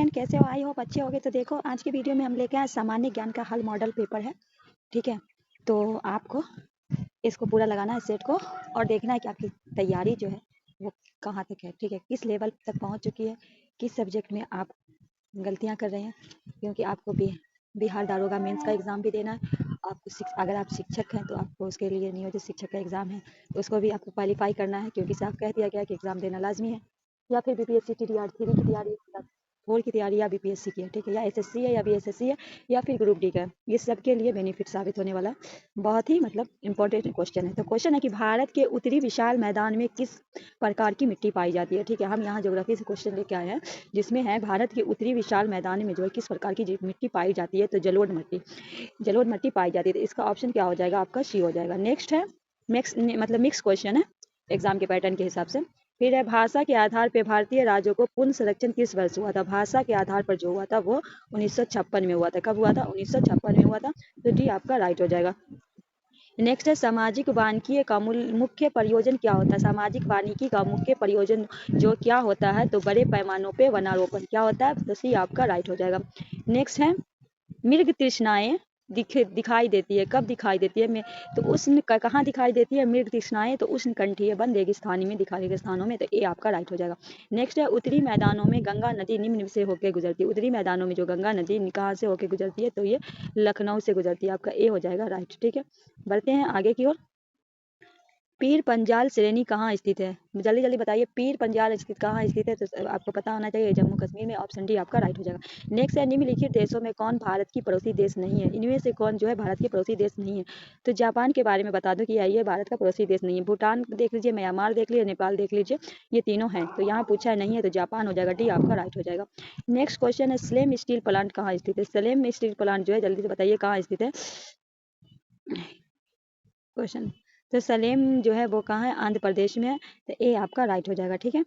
Friend, कैसे हो? I hope अच्छे होगे। तो देखो, आज की वीडियो में हम लेके आए सामान्य ज्ञान का हल मॉडल पेपर है। ठीक है, तो आपको इसको पूरा लगाना है सेट को, और देखना है कि आपकी तैयारी जो है वो कहाँ तक है। ठीक है, किस लेवल तक पहुँच चुकी है, किस सब्जेक्ट में आप गलतियाँ कर रहे हैं, क्योंकि आपको बिहार दारोगा मेंस का एग्ज़ाम भी देना है। आपको अगर आप शिक्षक हैं तो आपको उसके लिए नियोजित शिक्षक का एग्ज़ाम है, तो उसको भी आपको क्वालिफाई करना है, क्योंकि साफ कह दिया गया है कि एग्ज़ाम देना लाजमी है। या फिर बीपीएससी TDR 3 की तैयारी, फोर की तैयारी, या बीपीएससी की है। ठीक है, या एसएससी है, या बीएसएससी है, या फिर ग्रुप डी का है। ये सबके लिए बेनिफिट साबित होने वाला बहुत ही इंपॉर्टेंट क्वेश्चन है। तो क्वेश्चन है कि भारत के उत्तरी विशाल मैदान में किस प्रकार की मिट्टी पाई जाती है। ठीक है, हम यहाँ ज्योग्राफी से क्वेश्चन लेके आए हैं, जिसमें है भारत के उत्तरी विशाल मैदान में जो है किस प्रकार की मिट्टी पाई जाती है। तो जलोढ़ मिट्टी पाई जाती है। तो इसका ऑप्शन क्या हो जाएगा? आपका सी हो जाएगा। नेक्स्ट है मिक्स क्वेश्चन है एग्जाम के पैटर्न के हिसाब से। फिर है, भाषा के आधार पर भारतीय राज्यों को पुनः संरक्षण किस वर्ष हुआ था? भाषा के आधार पर जो हुआ था वो 1956 में हुआ था। कब हुआ था? 1956 में हुआ था। तो डी आपका राइट हो जाएगा। नेक्स्ट है, सामाजिक वानिकी का मुख्य प्रयोजन क्या होता है? सामाजिक वानिकी का मुख्य प्रयोजन जो क्या होता है? तो बड़े पैमानों पे वनारोपण क्या होता है? तो सी आपका राइट हो जाएगा। नेक्स्ट है, मृग तृष्णाएं दिखाई देती है। कब दिखाई देती है? तो उष्ण कहाँ दिखाई देती है मृग तृष्णाएं? तो उष्ण कंठीय वन रेगिस्तानी में दिखाई स्थानों में। तो ए आपका राइट हो जाएगा। नेक्स्ट है, उत्तरी मैदानों में गंगा नदी निम्न से होकर गुजरती है। उत्तरी मैदानों में जो गंगा नदी कहाँ से होकर गुजरती है? तो ये लखनऊ से गुजरती है। आपका ए हो जाएगा राइट। ठीक है, बढ़ते हैं आगे की ओर। पीर पंजाल श्रेणी कहाँ स्थित है? जल्दी जल्दी बताइए, पीर पंजाल स्थित कहाँ स्थित है? तो आपको पता होना चाहिए, जम्मू कश्मीर में। ऑप्शन डी आपका राइट हो जाएगा। नेक्स्ट है, निम्नलिखित देशों में कौन भारत की पड़ोसी देश नहीं है? इनमें से कौन जो है भारत की पड़ोसी देश नहीं है? तो जापान के बारे में बता दो कि ये भारत का पड़ोसी देश नहीं है। भूटान देख लीजिए, म्यांमार देख लीजिए, नेपाल देख लीजिए, ये तीनों हैं। तो यहाँ पूछा है नहीं है, तो जापान हो जाएगा। डी आपका राइट हो जाएगा। नेक्स्ट क्वेश्चन है, स्लेम स्टील प्लांट कहाँ स्थित है? स्लेम स्टील प्लांट जो है, जल्दी से बताइए कहाँ स्थित है क्वेश्चन। तो सलेम जो है वो कहाँ है? आंध्र प्रदेश में है। तो ए आपका राइट हो जाएगा। ठीक है,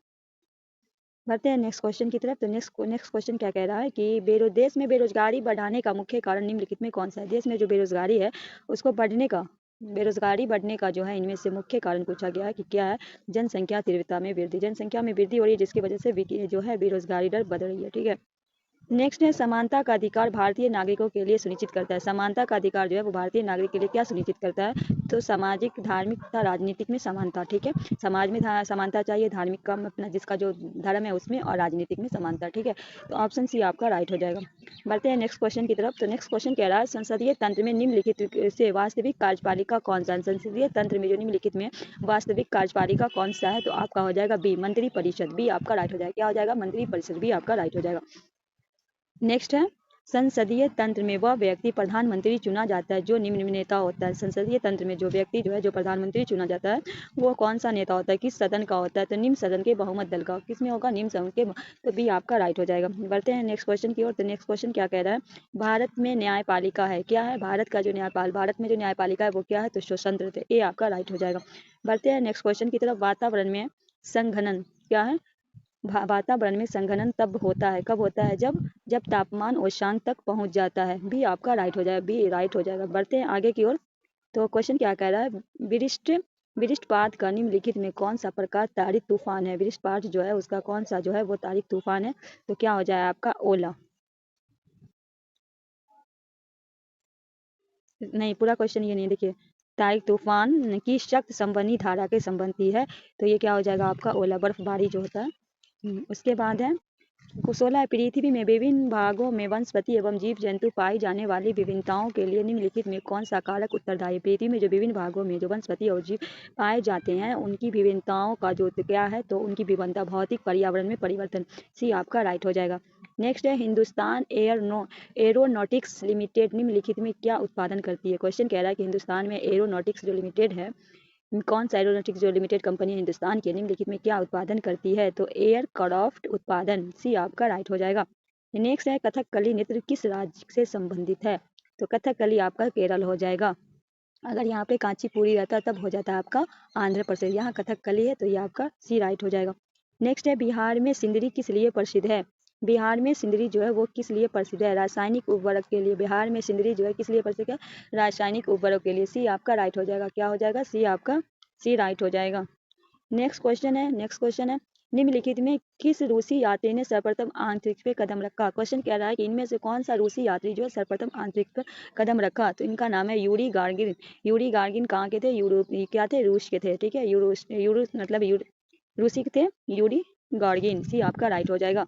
बढ़ते हैं नेक्स्ट क्वेश्चन की तरफ। तो नेक्स्ट क्वेश्चन क्या कह रहा है कि देश में बेरोजगारी बढ़ाने का मुख्य कारण निम्नलिखित में कौन सा है? देश में जो बेरोजगारी है उसको बेरोजगारी बढ़ने का जो है इनमें से मुख्य कारण पूछा गया है कि क्या है? जनसंख्या तीव्रता में वृद्धि। जनसंख्या में वृद्धि हो रही है, जिसकी वजह से जो है बेरोजगारी दर बढ़ रही है। ठीक है, नेक्स्ट है, समानता का अधिकार भारतीय नागरिकों के लिए सुनिश्चित करता है। समानता का अधिकार जो है वो भारतीय नागरिक के लिए क्या सुनिश्चित करता है? तो सामाजिक, धार्मिक तथा राजनीतिक में समानता। ठीक है, समाज में समानता चाहिए, धार्मिक का अपना जिसका जो धर्म है उसमें, और राजनीतिक में समानता। ठीक है, तो ऑप्शन सी आपका राइट हो जाएगा। बढ़ते हैं नेक्स्ट क्वेश्चन की तरफ। तो नेक्स्ट क्वेश्चन कह रहा है, संसदीय तंत्र में निम्नलिखित से वास्तविक कार्यपालिका कौन सा है? संसदीय तंत्र में जो निम्नलिखित में वास्तविक कार्यपालिका कौन सा है? तो आपका हो जाएगा बी, मंत्री परिषद। बी आपका राइट हो जाएगा। क्या हो जाएगा? मंत्री परिषद। बी आपका राइट हो जाएगा। नेक्स्ट है, संसदीय तंत्र में वह व्यक्ति प्रधानमंत्री चुना जाता है जो निम्न नेता होता है। संसदीय तंत्र में जो व्यक्ति जो है जो प्रधानमंत्री चुना जाता है वो कौन सा नेता होता है? किस सदन का होता है? तो निम्न सदन के बहुमत दल का। किसमें होगा? निम्न सदन के। तो बी आपका राइट हो जाएगा। बढ़ते हैं नेक्स्ट क्वेश्चन की ओर। तो नेक्स्ट क्वेश्चन क्या कह रहा है? भारत में न्यायपालिका है। क्या है? भारत का जो भारत में जो न्यायपालिका है वो क्या है? तो स्वतंत्र थे। ए आपका राइट हो जाएगा। बढ़ते हैं नेक्स्ट क्वेश्चन की तरफ। वातावरण में संघनन क्या है? वातावरण में संघनन तब होता है, कब होता है? जब तापमान औशांक तक पहुंच जाता है। बी आपका राइट हो जाएगा। बी राइट हो जाएगा। बढ़ते हैं आगे की ओर। तो क्वेश्चन क्या कह रहा है? वृष्टिपात का निम्नलिखित में कौन सा प्रकार तारिक तूफान है? वृष्टिपात जो है उसका कौन सा जो है वो तारिक तूफान है? तो क्या हो जाए आपका? ओला। नहीं, पूरा क्वेश्चन ये नहीं, देखिए, तारिक तूफान की शक्त संवहनी धारा के संबंधी है। तो ये क्या हो जाएगा आपका? ओला, बर्फबारी जो होता है। उसके बाद है, 16 पृथ्वी में विभिन्न भागों में वनस्पति एवं जीव जंतु पाई जाने वाली विभिन्नताओं के लिए निम्नलिखित में कौन सा कारक उत्तरदायी है? पृथ्वी में जो विभिन्न भागों में जो वनस्पति और जीव पाए जाते हैं उनकी विभिन्नताओं का जो क्या है? तो उनकी विभिन्नता भौतिक पर्यावरण में परिवर्तन। सी आपका राइट हो जाएगा। नेक्स्ट है, हिंदुस्तान एरोनॉटिक्स लिमिटेड निम्नलिखित में क्या उत्पादन करती है? क्वेश्चन कह रहा है कि हिंदुस्तान में एरोनॉटिक्स जो लिमिटेड है, कौन सा एरोनॉटिक्स जो लिमिटेड कंपनी हिंदुस्तान की निम्नलिखित में क्या उत्पादन करती है? तो एयरक्राफ्ट उत्पादन। सी आपका राइट हो जाएगा। नेक्स्ट है, कथकली नृत्य किस राज्य से संबंधित है? तो कथकली आपका केरल हो जाएगा। अगर यहाँ पे कांचीपुरी रहता तब हो जाता है आपका आंध्र प्रदेश। यहाँ कथकली है तो ये आपका सी राइट हो जाएगा। नेक्स्ट है, बिहार में सिंदरी किस लिए प्रसिद्ध है? बिहार में सिंदरी जो है वो किस लिए प्रसिद्ध है? रासायनिक उर्वरक के लिए। बिहार में सिंदरी जो है किस लिए प्रसिद्ध है? रासायनिक उर्वरक के लिए। सी आपका राइट हो जाएगा। क्या हो जाएगा? सी आपका सी राइट हो जाएगा। नेक्स्ट क्वेश्चन है, निम्नलिखित में किस रूसी यात्री ने सर्वप्रथम अंतरिक्ष पे कदम रखा। क्वेश्चन कह रहा है कि इनमें से कौन सा रूसी यात्री जो है सर्वप्रथम अंतरिक्ष पर कदम रखा। तो इनका नाम है यूरी गार्गिन। यूरी गार्गिन कहाँ के थे? यूरोप क्या थे? रूस के थे। ठीक है, यूरोस मतलब रूसी के थे यूरी गार्गिन। सी आपका राइट हो जाएगा।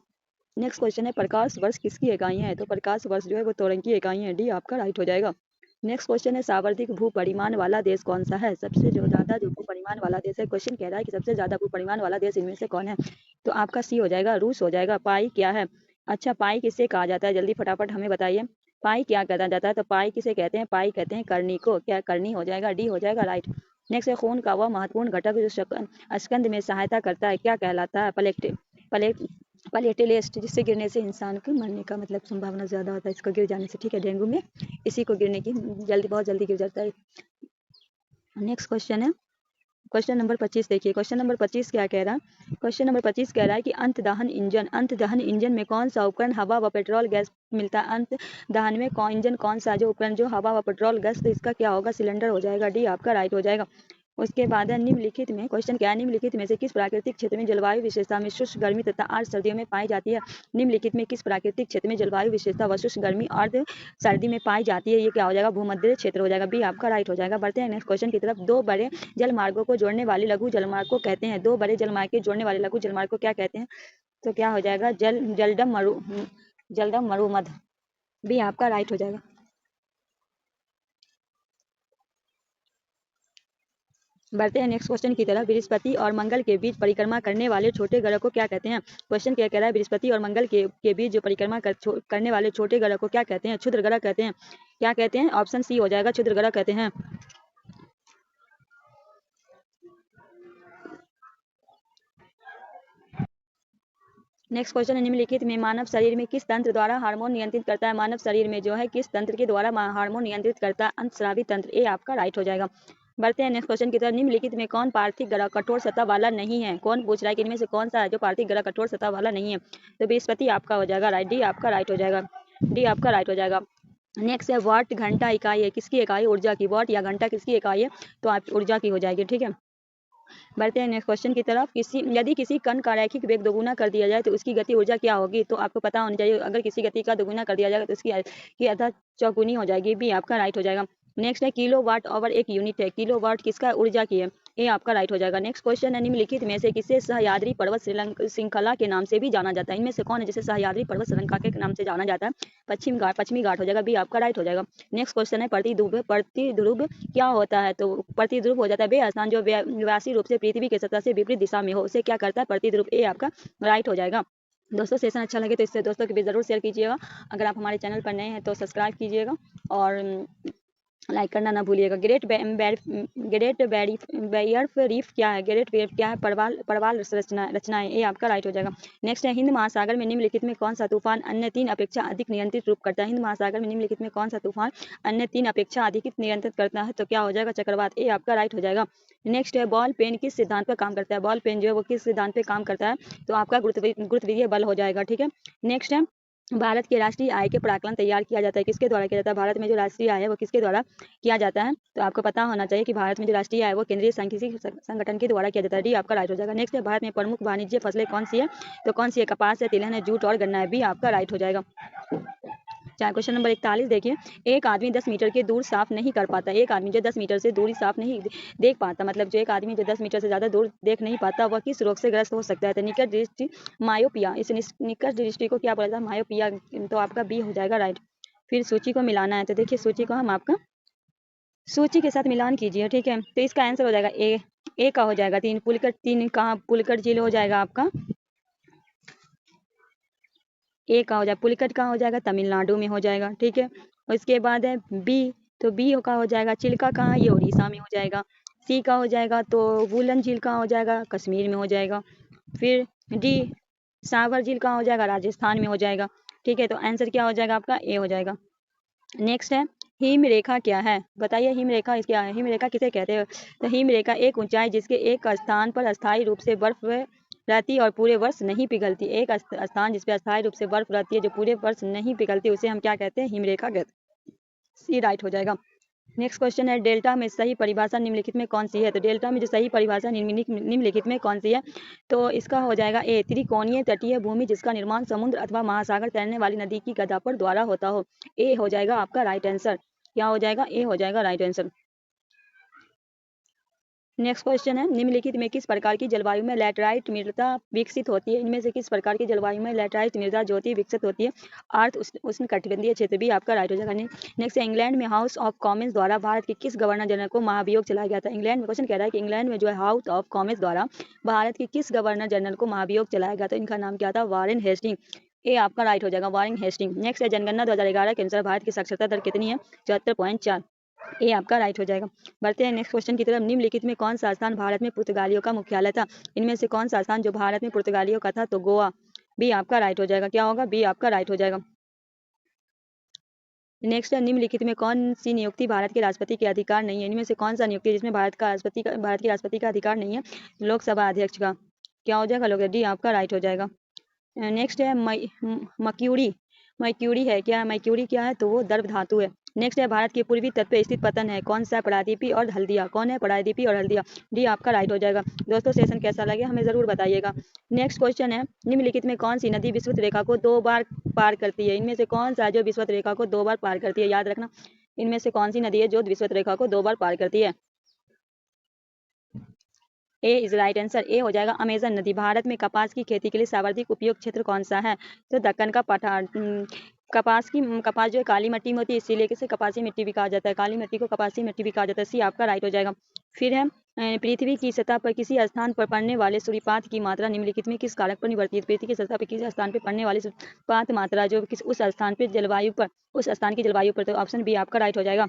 नेक्स्ट क्वेश्चन है प्रकाश वर्ष किसकी इकाइयाँ है? तो प्रकाश वर्ष जो है वो त्वरण की इकाइयाँ है। डी आपका राइट हो जाएगा। नेक्स्ट क्वेश्चन है सर्वाधिक भूपरिमाण वाला देश कौन सा है? सबसे जो ज्यादा जो भूपरिमाण वाला देश है, क्वेश्चन कह रहा है कि सबसे ज्यादा भूपरिमाण वाला देश इनमें से कौन है? तो आपका सी हो जाएगा, रूस हो जाएगा। पाई क्या है? अच्छा, पाई किसे कहा जाता है? जल्दी फटाफट हमें बताइए, पाई क्या कहा जाता है? तो पाई किसे कहते हैं? पाई कहते हैं करनी को। क्या करनी हो जाएगा? डी हो जाएगा राइट। नेक्स्ट है खून का वह महत्वपूर्ण घटक जो स्कंद में सहायता करता है, क्या कहलाता है? प्लेटलेट्स, जिससे गिरने से इंसान के मरने का मतलब संभावना ज्यादा होता है, इसको गिर जाने से। ठीक है, डेंगू में इसी को गिरने की बहुत जल्दी गिर जाता है। नेक्स्ट क्वेश्चन है क्वेश्चन नंबर 25। देखिए क्वेश्चन नंबर 25 क्या कह रहा है? क्वेश्चन नंबर 25 कह रहा है कि अंत दहन इंजन में कौन सा उपकरण हवा व पेट्रोल गैस मिलता है? अंत दहन में इंजन कौन सा जो उपकरण जो हवा व पेट्रोल गैस, तो इसका क्या होगा? सिलेंडर हो जाएगा। डी आपका राइट हो जाएगा। उसके बाद है निम्नलिखित में, क्वेश्चन क्या है? निम्नलिखित में से किस प्राकृतिक क्षेत्र में जलवायु विशेषता में शुष्क गर्मी तथा आर्द्र सर्दियों में पाई जाती है? निम्नलिखित में किस प्राकृतिक क्षेत्र में जलवायु विशेषता व शुष्क गर्मी आर्द्र सर्दी में पाई जाती है? ये क्या हो जाएगा? भूमध्य क्षेत्र हो जाएगा। बी आपका राइट हो जाएगा। बढ़ते हैं नेक्स्ट क्वेश्चन की तरफ। दो बड़े जलमार्गों को जोड़ने वाले लघु जलमार्ग को कहते हैं। दो बड़े जलमार्ग के जोड़ने वाले लघु जलमार्ग को क्या कहते हैं? तो क्या हो जाएगा? जलडम मरुमध। बी आपका राइट हो जाएगा। बढ़ते हैं नेक्स्ट क्वेश्चन की तरफ। बृहस्पति और मंगल के बीच परिक्रमा करने वाले छोटे ग्रह को क्या कहते हैं? क्वेश्चन क्या कह रहा है? बृहस्पति और मंगल के बीच जो परिक्रमा करने वाले छोटे ग्रह को क्या कहते हैं? क्षुद्र ग्रह कहते हैं। क्या कहते हैं? ऑप्शन सी हो जाएगा, क्षुद्र ग्रह कहते हैं। नेक्स्ट क्वेश्चन है निम्नलिखित में मानव शरीर में किस तंत्र द्वारा हार्मोन नियंत्रित करता है? मानव शरीर में जो है किस तंत्र के द्वारा हार्मोन नियंत्रित करता है? अंतस्रावी तंत्र। ए आपका राइट हो जाएगा। बढ़ते हैं नेक्स्ट क्वेश्चन की तरफ। निम्नलिखित में कौन पार्थिव ग्रह कठोर सतह वाला नहीं है? कौन पूछ रहा है कि इनमें से कौन सा है जो पार्थिव ग्रह कठोर सतह वाला नहीं है? तो बृहस्पति आपका हो जाएगा राइट। डी आपका राइट हो जाएगा। डी आपका राइट हो जाएगा। नेक्स्ट है वाट घंटा इकाई है किसकी इकाई? ऊर्जा की। वाट या घंटा किसकी इकाई है? तो आप ऊर्जा की हो जाएगी। ठीक है, बढ़ते हैं नेक्स्ट क्वेश्चन की तरफ। यदि किसी कण का रैखिक वेग दोगुना कर दिया जाए तो उसकी गति ऊर्जा क्या होगी? तो आपको पता होना चाहिए, अगर किसी गति का दोगुना कर दिया जाएगा तो उसकी की आधा चौगुनी हो जाएगी। बी आपका राइट हो जाएगा। नेक्स्ट है किलो वाट आवर एक यूनिट है। किलो वाट किसका? ऊर्जा की है। ए आपका राइट हो जाएगा। नेक्स्ट क्वेश्चन है निम्नलिखित में से किसे सह्याद्री पर्वत श्रृंखला के नाम से भी जाना जाता है? इनमें से कौन है जिसे सह्याद्री पर्वत श्रृंखला के नाम से जाना जाता है? पश्चिमी घाट हो जाएगा। बी आपका राइट हो जाएगा। नेक्स्ट क्वेश्चन है प्रतिध्रुव क्या होता है? तो प्रतिध्रुव हो जाता है वे स्थान जो व्यासी रूप से पृथ्वी के सतह से विपरीत दिशा में हो, उसे क्या करता है? प्रतिध्रुव। ए आपका राइट हो जाएगा। दोस्तों सेशन अच्छा लगे तो इससे दोस्तों के बीच जरूर शेयर कीजिएगा। अगर आप हमारे चैनल पर नए हैं तो सब्सक्राइब कीजिएगा और लाइक करना ना भूलिएगा। ग्रेट बैरियर रीफ क्या है? ग्रेट बैरियर क्या है? परवाल रचनाएं। ये आपका राइट हो जाएगा। नेक्स्ट है हिंद महासागर में निम्नलिखित में कौन सा तूफान अन्य तीन अपेक्षा अधिक नियंत्रित रूप करता है? हिंद महासागर में निम्नलिखित में कौन सा तूफान अन्य तीन अपेक्षा अधिक नियंत्रित करता है? तो क्या हो जाएगा? चक्रवात। ए आपका राइट हो जाएगा। नेक्स्ट है बॉल पेन किस सिद्धांत पर काम करता है? बॉल पेन जो है वो किस सिद्धांत पे काम करता है? तो आपका गुरुत्वीय बल हो जाएगा। ठीक है, नेक्स्ट है भारत के राष्ट्रीय आय के प्राकलन तैयार किया जाता है किसके द्वारा किया जाता है? भारत में जो राष्ट्रीय आय है वो किसके द्वारा किया जाता है? तो आपको पता होना चाहिए कि भारत में जो राष्ट्रीय आय है वो केंद्रीय सांख्यिकी संगठन के द्वारा किया जाता है। डी आपका राइट हो जाएगा। नेक्स्ट है भारत में प्रमुख वाणिज्य फसलें कौन सी है? तो कौन सी है? कपास है, तिलहन है, जूट और गन्ना है। बी आपका राइट हो जाएगा। क्वेश्चन नंबर 41 देखिए। एक आदमी 10 मीटर की दूर साफ नहीं कर पाता। एक आदमी जो 10 मीटर से दूरी साफ नहीं देख पाता, मतलब जो एक आदमी जो 10 मीटर से ज्यादा दूर देख नहीं पाता, वह किस रोग से ग्रस्त हो सकता है? तो निकट दृष्टि मायोपिया। इस निकट दृष्टि को क्या बोला जाता है? मायोपिया। तो आपका बी हो जाएगा राइट। फिर सूची को मिलाना है, तो देखिए सूची को हम आपका सूची के साथ मिलान कीजिए। ठीक है, तो इसका आंसर हो जाएगा ए का हो जाएगा। तीन कहाँ? पुलिकट झील हो जाएगा आपका। ए का हो जाएगा पुलिकट का हो जाएगा, तमिलनाडु में हो जाएगा। ठीक है, उसके बाद है बी, तो बी का हो जाएगा चिल्का कहाँ? ये उड़ीसा में हो जाएगा। सी का हो जाएगा तो वुलन झील का हो जाएगा, कश्मीर में हो जाएगा। फिर डी सागर झील का हो जाएगा, राजस्थान में हो जाएगा। ठीक है, तो आंसर क्या हो जाएगा आपका? ए हो जाएगा। नेक्स्ट है हिम रेखा क्या है? बताइए हिम रेखा क्या है? हिम रेखा किसे कहते हैं? तो हिम रेखा एक ऊंचाई जिसके एक स्थान पर अस्थायी रूप से बर्फ रहती है और पूरे वर्ष नहीं पिघलती। एक स्थान जिसपे अस्थायी रूप से बर्फ रहती है जो पूरे वर्ष नहीं पिघलती, उसे हम क्या कहते हैं? हिमरेखा कहते हैं। सी राइट हो जाएगा। नेक्स्ट क्वेश्चन है डेल्टा में सही परिभाषा निम्नलिखित में कौन सी है। तो डेल्टा में जो सही परिभाषा निम्नलिखित में कौन सी है, तो इसका हो जाएगा ए, त्रिकोणीय तटीय भूमि जिसका निर्माण समुद्र अथवा महासागर तैरने वाली नदी की गदा पर द्वारा होता हो। ए हो जाएगा आपका राइट आंसर। क्या हो जाएगा? ए हो जाएगा राइट आंसर। नेक्स्ट क्वेश्चन है निम्नलिखित में किस प्रकार की जलवायु में लैटेराइट मृदा विकसित होती है। इनमें से किस प्रकार की जलवायु में लैटेराइट मृदा जो होती है विकसित होती है। अर्थ उष्णकटिबंधीय क्षेत्र भी आपका राइट हो जाएगा। नेक्स्ट है इंग्लैंड में हाउस ऑफ कॉमन्स द्वारा भारत के किस गवर्नर जनरल को महाभियोग चलाया गया था। इंग्लैंड में क्वेश्चन कह रहा है कि इंग्लैंड में जो है हाउस ऑफ कॉमन्स द्वारा भारत के किस गवर्नर जनरल को महाभियोग चलाया गया था। इनका नाम क्या था? Warren Hasting. ए आपका राइट हो जाएगा, वारेन हेस्टिंग। नेक्स्ट है जनगणना 2011 के अनुसार भारत की साक्षरता दर कितनी है? 74.4। ए आपका राइट हो जाएगा। बढ़ते हैं नेक्स्ट क्वेश्चन की तरफ। निम्नलिखित में कौन सा स्थान भारत में पुर्तगालियों का मुख्यालय था। इनमें से कौन सा स्थान जो भारत में पुर्तगालियों का था? तो गोवा। बी आपका राइट हो जाएगा। क्या होगा? बी आपका राइट हो जाएगा। नेक्स्ट है निम्नलिखित में कौन सी नियुक्ति भारत के राष्ट्रपति के अधिकार नहीं है। इनमें से कौन सा नियुक्ति जिसमें भारत के राष्ट्रपति का अधिकार नहीं है? लोकसभा अध्यक्ष का। क्या हो जाएगा? लोग डी आपका राइट हो जाएगा। नेक्स्ट है मक्यूरी। मर्क्यूरी है क्या? मर्क्यूरी क्या है? तो वो द्रव धातु है। नेक्स्ट है भारत के पूर्वी तट पे स्थित पतन है कौन सा? प्रायद्वीपी और हल्दिया। कौन है? प्रायद्वीपी और हल्दिया। डी आपका राइट हो जाएगा। दोस्तों सेशन कैसा लगे हमें जरूर बताइएगा। नेक्स्ट क्वेश्चन है निम्नलिखित में कौन सी नदी विषुवत रेखा को 2 बार पार करती है। इनमें से कौन सा जो विषुवत रेखा को 2 बार पार करती है? याद रखना, इनमें से कौन सी नदी है जो विषुवत रेखा को 2 बार पार करती है? ए इज राइट आंसर। ए हो जाएगा अमेजन नदी। भारत में कपास की खेती के लिए सर्वाधिक उपयुक्त क्षेत्र कौन सा है? तो दक्कन का पठार। कपास जो है काली मिट्टी में होती है, इसीलिए इसे कपासी मिट्टी भी कहा जाता है। काली मिट्टी को कपासी मिट्टी भी कहा जाता है। सी आपका राइट हो जाएगा। फिर है पृथ्वी की सतह पर किसी स्थान पर पड़ने वाले सूर्यपात की मात्रा निम्नलिखित में किस कारक पर निर्भर है। पृथ्वी की सतह पर किसी स्थान पर पड़ने वाली सूर्यपात मात्रा जो उस स्थान पर जलवायु पर, उस स्थान की जलवायु पर, तो ऑप्शन बी आपका राइट हो जाएगा।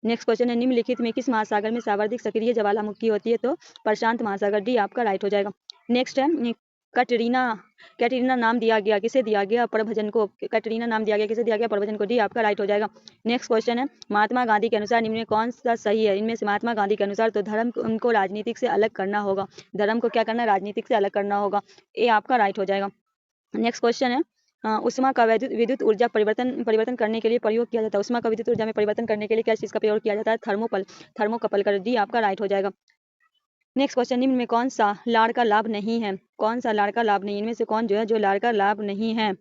नेक्स्ट क्वेश्चन है निम्नलिखित में किस महासागर में सर्वाधिक सक्रिय ज्वालामुखी होती है? तो प्रशांत महासागर। डी आपका राइट हो जाएगा। नेक्स्ट है कटरीना। कैटरीना नाम दिया गया किसे? दिया गया प्रभजन को। कैटरीना नाम दिया गया किसे? दिया गया प्रभजन को। डी आपका राइट हो जाएगा। नेक्स्ट क्वेश्चन है महात्मा गांधी के अनुसार निम्न में कौन सा सही है। इनमें से महात्मा गांधी के अनुसार तो धर्म को राजनीतिक से अलग करना होगा। धर्म को क्या करना है? राजनीतिक से अलग करना होगा। ए आपका राइट हो जाएगा। नेक्स्ट क्वेश्चन है उष्मा का विद्युत ऊर्जा परिवर्तन करने के लिए प्रयोग किया जाता है। उष्मा का विद्युत ऊर्जा में परिवर्तन करने के लिए क्या चीज का प्रयोग किया जाता है? थर्मोकपल कर। डी आपका राइट हो जाएगा। नेक्स्ट क्वेश्चन निम्न में कौन सा लाड़ का लाभ नहीं है? कौन सा लाड़ का लाभ नहीं? इनमें से कौन जो है जो लाड़ का लाभ नहीं है?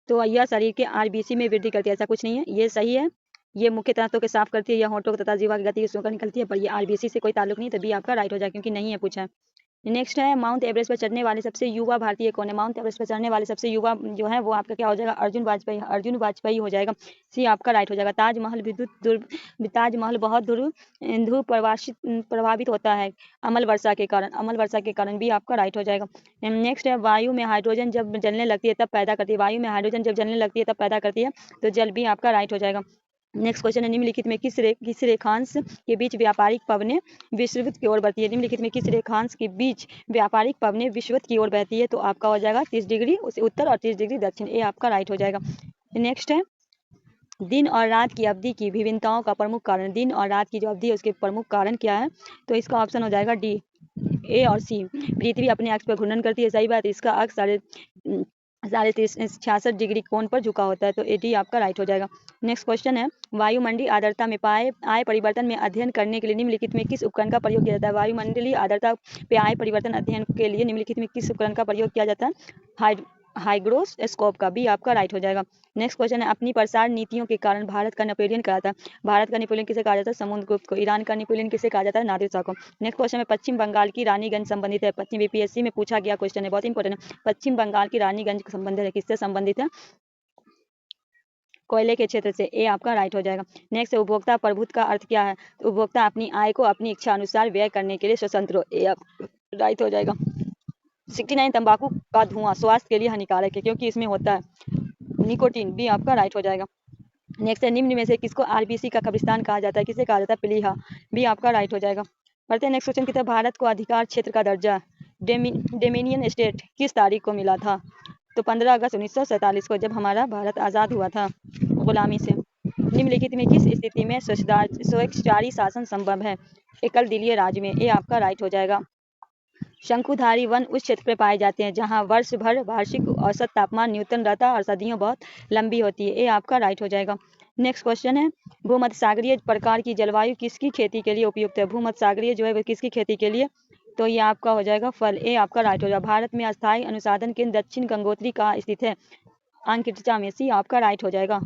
तो यह शरीर के आरबीसी में वृद्धि करती है। ऐसा कुछ नहीं है, ये सही है। ये मुख्य तंत्रों के साफ करती है, या होंठों तथा जीवा की गति को निकलती है, पर ये आरबीसी से कोई ताल्लुक नहीं। तो बी आपका राइट हो जाएगा क्योंकि नहीं है पूछा है। नेक्स्ट है माउंट एवरेस्ट पर चढ़ने वाले सबसे युवा भारतीय कौन है? माउंट एवरेस्ट पर चढ़ने वाले सबसे युवा जो है वो आपका क्या हो जाएगा? अर्जुन वाजपेयी। अर्जुन वाजपेयी हो जाएगा। सी आपका राइट हो जाएगा। ताजमहल बहुत धूप प्रभावित होता है अमल वर्षा के कारण। अमल वर्षा के कारण भी आपका राइट हो जाएगा। नेक्स्ट है वायु में हाइड्रोजन जब जलने लगती है तब पैदा करती है। वायु में हाइड्रोजन जब जलने लगती है तब पैदा करती है, तो जल भी आपका राइट हो जाएगा। नेक्स्ट क्वेश्चन है निम्नलिखित में किस रेखांश के बीच व्यापारिक पवनें विषुवत की ओर बहती है। निम्नलिखित में किस रेखांश के बीच व्यापारिक पवनें विषुवत की ओर बहती है? तो आपका हो जाएगा 30 डिग्री उत्तर और 30 डिग्री दक्षिण। ए आपका राइट हो जाएगा। नेक्स्ट है दिन और रात की अवधि की विभिन्नताओं का प्रमुख कारण। दिन और रात की जो अवधि है उसके प्रमुख कारण क्या है? तो इसका ऑप्शन हो जाएगा डी, ए और सी। पृथ्वी अपने अक्ष पर घूर्णन करती है, सही बात। इसका अक्ष 66 डिग्री कोण पर झुका होता है, तो ए डी आपका राइट हो जाएगा। नेक्स्ट क्वेश्चन है वायुमंडलीय आर्द्रता में आए परिवर्तन में अध्ययन करने के लिए निम्नलिखित में किस उपकरण का प्रयोग किया जाता है? वायुमंडलीय आर्द्रता पे आए परिवर्तन अध्ययन के लिए निम्नलिखित में किस उपकरण का प्रयोग किया जाता है? हाइग्रोस्कोप का। भी आपका राइट हो जाएगा। नेक्स्ट क्वेश्चन है अपनी प्रसार नीतियों के कारण भारत का नेपोलियन कहा जाता है। भारत का नेपोलियन किसे कहा जाता है? समुद्रगुप्त को। ईरान का नेपोलियन किसे कहा जाता है? नादिर शाह को। नेक्स्ट क्वेश्चन में पश्चिम बंगाल की रानीगंज संबंधित है। पश्चिम बीपीएससी में पूछा गया क्वेश्चन है, बहुत इंपॉर्टेंट है। पश्चिम बंगाल की रानीगंज संबंधित है, किससे संबंधित है? कोयले के क्षेत्र से। ए आपका राइट हो जाएगा। नेक्स्ट है उपभोक्ता प्रभुत्व का अर्थ क्या है? तो उपभोक्ता अपनी आय को अपनी इच्छा अनुसार व्यय करने के लिए स्वतंत्र हो। ए राइट हो जाएगा। 69 तंबाकू का धुआं स्वास्थ्य के लिए हानिकारक है क्योंकि इसमें होता है निकोटीन। भी आपका राइट हो जाएगा। नेक्स्ट है निम्न में से किसको आरबीसी का कब्रिस्तान कहा जाता है? किसे कहा जाता है? प्लीहा। भी आपका राइट हो जाएगा। बढ़ते हैं नेक्स्ट क्वेश्चन की तरफ। भारत को अधिकार क्षेत्र का दर्जा डोमिनियन स्टेट किस तारीख को मिला था? तो 15 अगस्त 1947 को, जब हमारा भारत आज़ाद हुआ था गुलामी से। निम्नलिखित में किस स्थिति में स्वेच्छाचारी शासन संभव है? एकल दिलीय राज्य में। ए आपका राइट हो जाएगा। शंकुधारी वन उस क्षेत्र में पाए जाते हैं जहां वर्ष भर वार्षिक औसत तापमान न्यूनतम रहता है और सर्दियों बहुत लंबी होती है। ये आपका राइट हो जाएगा। नेक्स्ट क्वेश्चन है, भूमध्य सागरीय प्रकार की जलवायु किसकी खेती के लिए उपयुक्त है? भूमध्य सागरीय जो है वो किसकी खेती के लिए? तो ये आपका हो जाएगा फल, ए आपका राइट हो जाएगा। भारत में अस्थायी अनुसंधान केंद्र दक्षिण गंगोत्री का स्थित है? अंटार्कटिका में, सी आपका राइट हो जाएगा।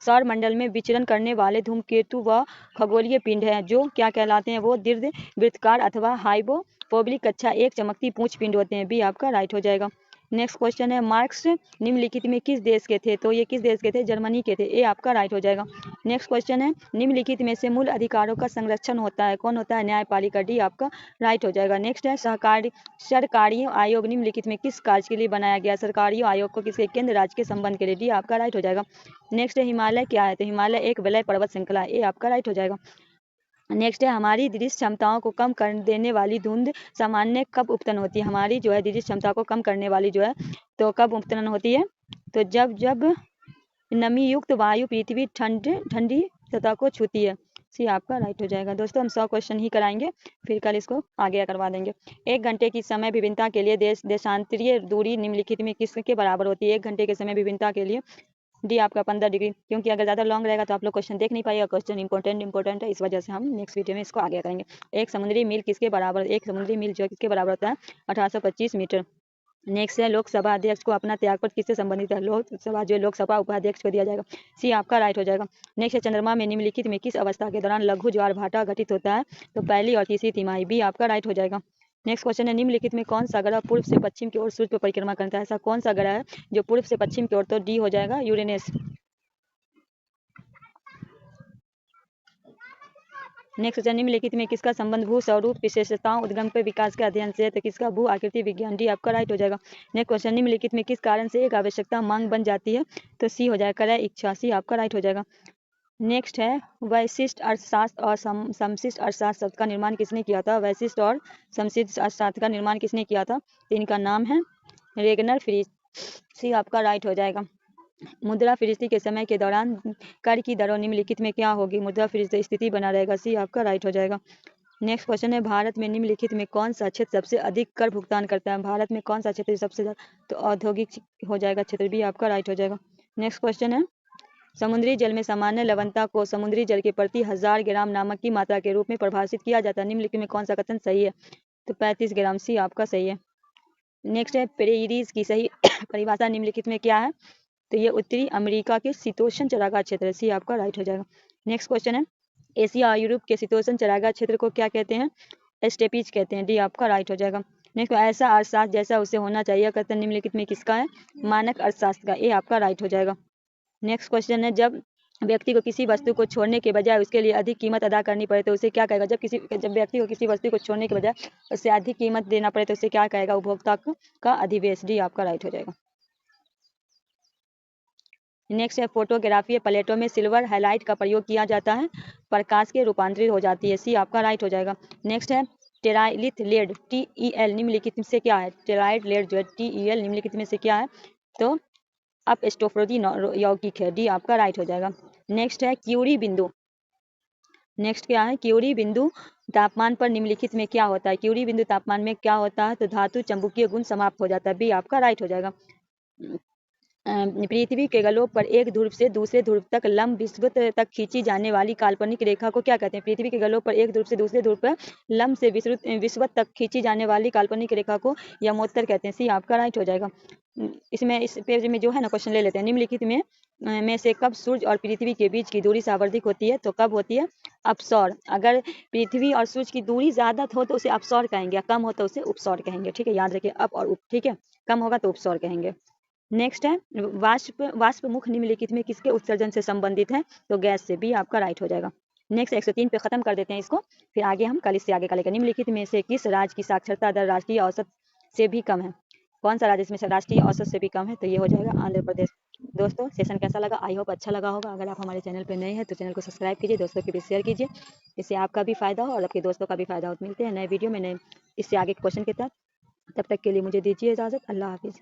सौर मंडल में विचरण करने वाले धूमकेतु व खगोलीय पिंड हैं जो क्या कहलाते हैं? वो दीर्घ वृत्ताकार अथवा हाइपोबोलिक कक्षा एक चमकती पूंछ पिंड होते हैं, बी आपका राइट हो जाएगा। नेक्स्ट क्वेश्चन है, मार्क्स निम्नलिखित में किस देश के थे? तो ये किस देश के थे? जर्मनी के थे, ए आपका राइट हो जाएगा। नेक्स्ट क्वेश्चन है, निम्नलिखित में से मूल अधिकारों का संरक्षण होता है, कौन होता है? न्यायपालिका, डी आपका राइट हो जाएगा। नेक्स्ट है, सरकारी आयोग निम्नलिखित में किस कार्य के लिए बनाया गया? सरकारी आयोग को किसके? केंद्र राज्य के संबंध के लिए, डी आपका राइट हो जाएगा। नेक्स्ट है, हिमालय क्या है? तो हिमालय एक वलय पर्वत श्रृंखला है, ए आपका राइट हो जाएगा। नेक्स्ट है, हमारी दृश्य क्षमताओं को कम कर देने वाली धुंध सामान्य कब उत्पन्न होती है? हमारी जो है दृश्य क्षमता को कम करने वाली जो है तो कब उत्पन्न होती है? तो जब नमी युक्त वायु पृथ्वी ठंडी सतह को छूती है, सी आपका राइट हो जाएगा। दोस्तों हम 100 क्वेश्चन ही कराएंगे, फिर कल इसको आगे करवा देंगे। 1 घंटे की समय विभिन्नता के लिए देशांतरीय दूरी निम्नलिखित में किसके बराबर होती है? 1 घंटे के समय विभिन्नता के लिए, डी आपका 15 डिग्री, क्योंकि अगर ज़्यादा लॉन्ग रहेगा तो आप लोग क्वेश्चन देख नहीं पाइएगा। क्वेश्चन इंपॉर्टेंट है, इस वजह से हम नेक्स्ट वीडियो में इसको आगे करेंगे। एक समुद्री मील किसके बराबर? एक समुद्री मील जो है किसके बराबर होता है? 1825 मीटर। नेक्स्ट है, लोकसभा अध्यक्ष को अपना त्यागपत्र किससे संबंधित है? लोकसभा जो लोकसभा उपाध्यक्ष को दिया जाएगा, सी आपका राइट हो जाएगा। नेक्स्ट है, चंद्रमा में निम्नलिखित में किस अवस्था के दौरान लघु ज्वार भाटा घटित होता है? तो पहली और तीसरी तिमाही, बी आपका राइट हो जाएगा। नेक्स्ट क्वेश्चन है, निम्नलिखित में कौन सा ग्रह पूर्व से पश्चिम की ओर सूर्य पर परिक्रमा करता है? ऐसा कौन सा ग्रह है जो पूर्व से पश्चिम की ओर? तो डी हो जाएगा यूरेनस। नेक्स्ट, निम्नलिखित में किसका संबंध भू स्वरूप विशेषताओं उद्गम पे विकास के अध्ययन से? तो किसका? भू आकृति विज्ञान, डी आपका राइट हो जाएगा। नेक्स्ट क्वेश्चन, निम्नलिखित में किस कारण से एक आवश्यकता मांग बन जाती है? तो सी हो जाएगा क्रय इच्छा, सी आपका राइट हो जाएगा। नेक्स्ट है, वैशिष्ट अर्थशास्त्र और समशिष्ट अर्थशास्त्र शब्द का निर्माण किसने किया था? वैशिष्ट और समशिष्ट अर्थशास्त्र का निर्माण किसने किया था? तो इनका नाम है रेगनर फ्रीज, सी आपका राइट हो जाएगा। मुद्रास्फीति के समय के दौरान कर की दरों निम्नलिखित में क्या होगी? मुद्रास्फीति स्थिति बना रहेगा, सी आपका राइट हो जाएगा। नेक्स्ट क्वेश्चन है, भारत में निम्नलिखित में कौन सा क्षेत्र सबसे अधिक कर भुगतान करता है? भारत में कौन सा क्षेत्र सबसे ज्यादा? तो औद्योगिक हो जाएगा क्षेत्र, भी आपका राइट हो जाएगा। नेक्स्ट क्वेश्चन है, समुद्री जल में सामान्य लवणता को समुद्री जल के प्रति 1000 ग्राम नमक की मात्रा के रूप में परिभाषित किया जाता है, निम्नलिखित में कौन सा कथन सही है? तो 35 ग्राम, सी आपका सही है। नेक्स्ट है, प्रेरीज की सही परिभाषा निम्नलिखित में क्या है? तो ये उत्तरी अमेरिका के शीतोष्ण चरागाह क्षेत्र, सी आपका राइट हो जाएगा। नेक्स्ट क्वेश्चन है, एशिया और यूरोप के शीतोष्ण चरागाह क्षेत्र को क्या कहते हैं? स्टेपीज कहते हैं, डी आपका राइट हो जाएगा। नेक्स्ट, ऐसा अर्थशास्त्र जैसा उसे होना चाहिए कथन निम्नलिखित में किसका है? मानक अर्थशास्त्र का, ए आपका राइट हो जाएगा। नेक्स्ट क्वेश्चन है, जब व्यक्ति को किसी वस्तु को छोड़ने के बजाय उसके लिए अधिक कीमत अदा करनी पड़े तो उसे क्या कहेगा? जब व्यक्ति को किसी वस्तु को छोड़ने के बजाय उससे अधिक कीमत देना पड़े तो उसे क्या कहेगा? उपभोक्ता का अधिवेश, डी आपका राइट हो जाएगा। नेक्स्ट है, फोटोग्राफी प्लेटों में सिल्वर हाइलाइट का प्रयोग किया जाता है, प्रकाश के रूपांतरित हो जाती है, सी आपका राइट हो जाएगा। नेक्स्ट है, टेराइलिथ लेड TEL निम्नलिखित से क्या है? टेराइड लेड जो है TEL निम्नलिखित में से क्या है? तो अब स्टोफरोजी यौगिक है, डी आपका राइट हो जाएगा। नेक्स्ट है, क्यूरी बिंदु। नेक्स्ट क्या है? क्यूरी बिंदु तापमान पर निम्नलिखित में क्या होता है? क्यूरी बिंदु तापमान में क्या होता है? तो धातु चंबकीय गुण समाप्त हो जाता है, बी आपका राइट हो जाएगा। पृथ्वी के गलों पर एक ध्रुव से दूसरे ध्रुव तक लंब विषुवत तक खींची जाने वाली काल्पनिक रेखा को क्या कहते हैं? पृथ्वी के गलों पर एक ध्रुव से दूसरे ध्रुव पर लंब से विषुवत तक खींची जाने वाली काल्पनिक रेखा को यमोत्तर कहते हैं, सी आपका राइट हो जाएगा। इसमें इस पेज में जो है ना क्वेश्चन ले लेते हैं, निम्नलिखित में से कब सूर्य और पृथ्वी के बीच की दूरी सावर्धिक होती है? तो कब होती है? अपसौर। अगर पृथ्वी और सूर्य की दूरी ज्यादा हो तो उसे अपसौर कहेंगे, कम हो तो उसे उपसौर कहेंगे, ठीक है, याद रखिए, अप और उप, ठीक है, कम होगा तो उपसौर कहेंगे। नेक्स्ट है, वाष्प मुख निम्नलिखित में किसके उत्सर्जन से संबंधित है? तो गैस से, भी आपका राइट हो जाएगा। नेक्स्ट 103 पे खत्म कर देते हैं इसको, फिर आगे हम कल इससे आगे करेंगे। निम्नलिखित में से किस राज्य की साक्षरता दर राष्ट्रीय औसत से भी कम है? कौन सा राज्य इसमें से राष्ट्रीय औसत से भी कम है? तो ये हो जाएगा आंध्र प्रदेश। दोस्तों सेशन कैसा लगा? आई होप अच्छा लगा होगा। अगर आप हमारे चैनल पर नए हैं तो चैनल को सब्सक्राइब कीजिए, दोस्तों के बीच शेयर कीजिए, इससे आपका भी फायदा हो और आपके दोस्तों का भी फायदा हो। मिलते हैं नए वीडियो में नए इससे आगे क्वेश्चन के तहत, तब तक के लिए मुझे दीजिए इजाजत। अल्लाह हाफिज।